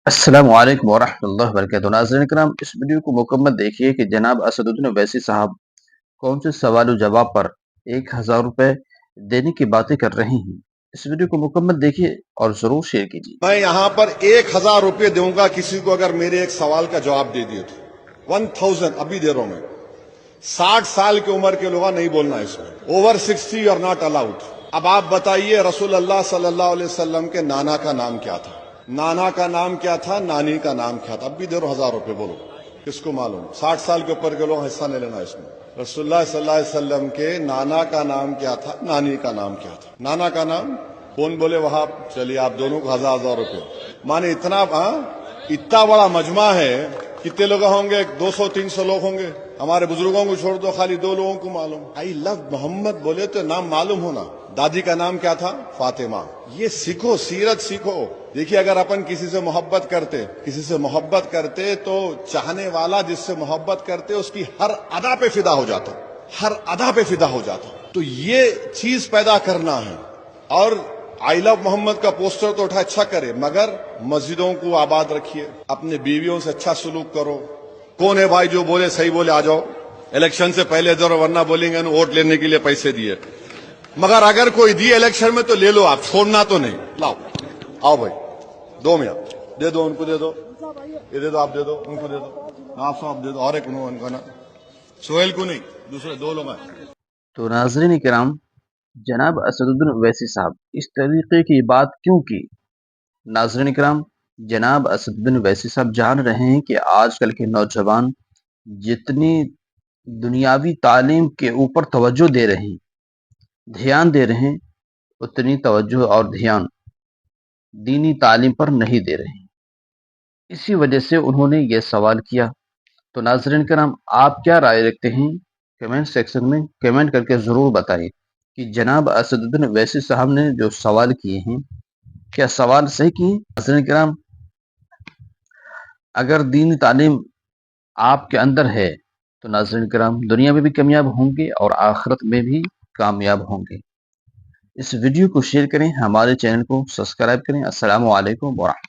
السلام علیکم ورحمۃ اللہ وبرکاتہ۔ ناظرین کرام، اس ویڈیو کو مکمل دیکھیے کہ جناب اسد الدین اویسی صاحب کون سے سوال و جواب پر 1000 روپے دینے کی باتیں کر رہے ہیں۔ اس ویڈیو کو مکمل دیکھیے اور ضرور شیئر کیجیے۔ میں یہاں پر 1000 روپے دوں گا کسی کو اگر میرے ایک سوال کا جواب دے دیے تو 1000 ابھی دے رہا ہوں میں۔ 60 سال کی عمر کے لوگ نہیں بولنا اس میں، over 60 you are not allowed. اب آپ بتائیے رسول اللہ صلی اللہ علیہ وسلم کے نانا کا نام کیا تھا؟ نانا کا نام کیا تھا؟ نانی کا نام کیا تھا؟ اب بھی دے رہا ہوں 1000 روپے، بولو کس کو معلوم؟ 60 سال کے اوپر کے لوگ حصہ نہیں لینا اس میں۔ رسول اللہ صلی اللہ علیہ وسلم کے نانا کا نام کیا تھا؟ نانی کا نام کیا تھا؟ نانا کا نام کون بولے وہاں؟ چلیے آپ دونوں کو 1000 روپے مانے اتنا بڑا مجمع ہے، کتنے لوگ ہوں گے؟ 200-300 لوگ ہوں گے۔ ہمارے بزرگوں کو چھوڑ دو، خالی 2 لوگوں کو معلوم۔ آئی لو محمد بولے تو نام معلوم ہونا۔ دادی کا نام کیا تھا؟ فاطمہ۔ یہ سیکھو، سیرت سیکھو۔ دیکھیے اگر اپن کسی سے محبت کرتے تو چاہنے والا جس سے محبت کرتے اس کی ہر ادا پہ فدا ہو جاتا، ہر ادا پہ فدا ہو جاتا۔ تو یہ چیز پیدا کرنا ہے۔ اور آئی لو محمد کا پوسٹر تو اٹھا اچھا کرے، مگر مسجدوں کو آباد رکھیے، اپنے بیویوں سے اچھا سلوک کرو۔ کون ہے بھائی جو بولے صحیح بولے آ جاؤ، الیکشن سے پہلے ضرور، ورنہ بولیں گے ووٹ لینے کے لیے پیسے دیے۔ مگر اگر کوئی دی الیکشن میں تو لے لو، آپ چھوڑنا تو نہیں۔ لاؤ آؤ بھائی، دو میاں دے دو، ان کو دے دو، یہ دے دو، آپ دے دو، ان کو دے دو، آپ دے دو، اور ایک ان کا نا سہیل کو نہیں، دوسرے 2 لوگ ہیں۔ تو ناظرین کرام، جناب اسد الدین اویسی صاحب اس طریقے کی بات کیوں کی؟ ناظرین کرام، جناب اسد الدین اویسی صاحب جان رہے ہیں کہ آج کل کے نوجوان جتنی دنیاوی تعلیم کے اوپر توجہ دے رہے ہیں، دھیان دے رہے ہیں، اتنی توجہ اور دھیان دینی تعلیم پر نہیں دے رہے ہیں۔ اسی وجہ سے انہوں نے یہ سوال کیا۔ تو ناظرین کرام، آپ کیا رائے رکھتے ہیں؟ کمنٹ سیکشن میں کمنٹ کر کے ضرور بتائیں کہ جناب اسد الدین اویسی صاحب نے جو سوال کیے ہیں، کیا سوال صحیح کیے؟ ناظرین کرام، اگر دینی تعلیم آپ کے اندر ہے تو ناظرین کرام دنیا میں بھی کامیاب ہوں گے اور آخرت میں بھی کامیاب ہوں گے۔ اس ویڈیو کو شیئر کریں، ہمارے چینل کو سبسکرائب کریں۔ السلام علیکم ورحمۃ اللہ۔